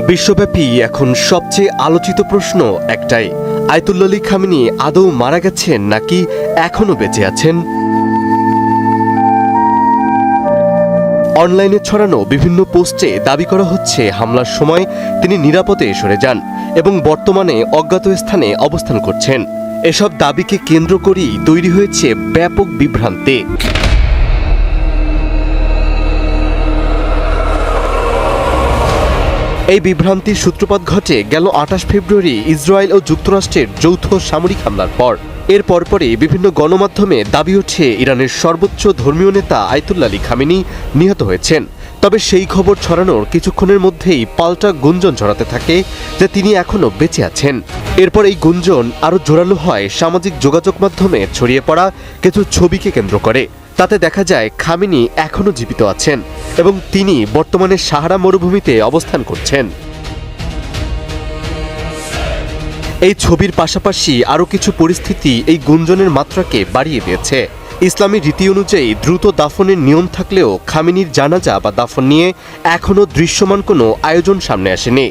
বিশ্বব্যাপী এখন সবচেয়ে আলোচিত প্রশ্ন একটাই, আয়াতুল্লাহ আলী খামেনি আদৌ মারা গেছেন নাকি এখনো বেঁচে আছেন? অনলাইনে ছড়ানো বিভিন্ন পোস্টে দাবি করা হচ্ছে হামলার সময় তিনি নিরাপদে সরে যান এবং বর্তমানে অজ্ঞাত স্থানে অবস্থান করছেন। এসব দাবিকে কেন্দ্র করেই তৈরি হয়েছে ব্যাপক বিভ্রান্তি। এই বিভ্রান্তির সূত্রপাত ঘটে গেল ২৮ ফেব্রুয়ারি ইসরায়েল ও যুক্তরাষ্ট্রের যৌথ সামরিক হামলার পর। এর পরপরই বিভিন্ন গণমাধ্যমে দাবি ওঠে ইরানের সর্বোচ্চ ধর্মীয় নেতা আয়াতুল্লাহ আলী খামেনি নিহত হয়েছেন। তবে সেই খবর ছড়ানোর কিছুক্ষণের মধ্যেই পাল্টা গুঞ্জন ছড়াতে থাকে যে তিনি এখনও বেঁচে আছেন। এরপর এই গুঞ্জন আরও জোরালো হয় সামাজিক যোগাযোগ মাধ্যমে ছড়িয়ে পড়া কিছু ছবিকে কেন্দ্র করে। তাতে দেখা যায় খামেনি এখনও জীবিত আছেন এবং তিনি বর্তমানে সাহারা মরুভূমিতে অবস্থান করছেন। এই ছবির পাশাপাশি আরও কিছু পরিস্থিতি এই গুঞ্জনের মাত্রাকে বাড়িয়ে দিয়েছে। ইসলামী রীতি অনুযায়ী দ্রুত দাফনের নিয়ম থাকলেও খামেনির জানাজা বা দাফন নিয়ে এখনও দৃশ্যমান কোনো আয়োজন সামনে আসেনি।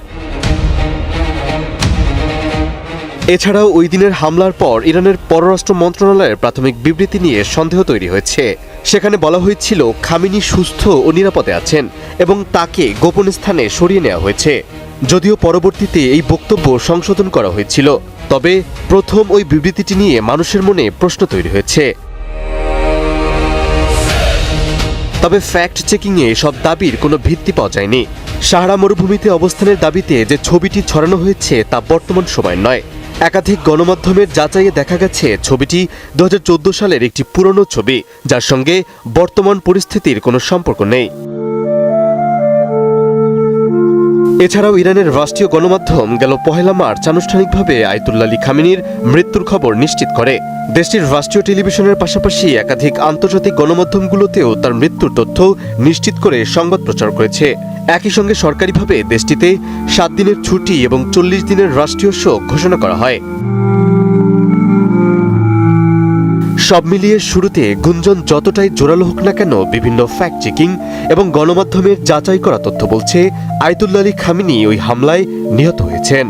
এছাড়াও ওই দিনের হামলার পর ইরানের পররাষ্ট্র মন্ত্রণালয়ের প্রাথমিক বিবৃতি নিয়ে সন্দেহ তৈরি হয়েছে। সেখানে বলা হয়েছিল খামেনি সুস্থ ও নিরাপদে আছেন এবং তাকে গোপন স্থানে সরিয়ে নেওয়া হয়েছে। যদিও পরবর্তীতে এই বক্তব্য সংশোধন করা হয়েছিল, তবে প্রথম ওই বিবৃতিটি নিয়ে মানুষের মনে প্রশ্ন তৈরি হয়েছে। তবে ফ্যাক্ট চেকিংয়ে সব দাবির কোনো ভিত্তি পাওয়া যায়নি। সাহারা মরুভূমিতে অবস্থানের দাবিতে যে ছবিটি ছড়ানো হয়েছে তা বর্তমান সময়ের নয়। একাধিক গণমাধ্যমের যাচাইয়ে দেখা গেছে ছবিটি ২০১৪ সালের একটি পুরনো ছবি, যার সঙ্গে বর্তমান পরিস্থিতির কোনো সম্পর্ক নেই। এছাড়াও ইরানের রাষ্ট্রীয় গণমাধ্যম গেল ১ মার্চ আনুষ্ঠানিকভাবে আয়াতুল্লাহ আলী খামেনির মৃত্যুর খবর নিশ্চিত করে। দেশটির রাষ্ট্রীয় টেলিভিশনের পাশাপাশি একাধিক আন্তর্জাতিক গণমাধ্যমগুলোতেও তার মৃত্যুর তথ্য নিশ্চিত করে সংবাদ প্রচার করেছে। একই সঙ্গে সরকারিভাবে দেশটিতে ৭ দিনের ছুটি এবং ৪০ দিনের রাষ্ট্রীয় শোক ঘোষণা করা হয়। সব মিলিয়ে শুরুতে গুঞ্জন যতটাই জোরালো হোক না কেন, বিভিন্ন ফ্যাক্ট চেকিং এবং গণমাধ্যমের যাচাই করা তথ্য বলছে আয়াতুল্লাহ আলী খামেনি ওই হামলায় নিহত হয়েছেন।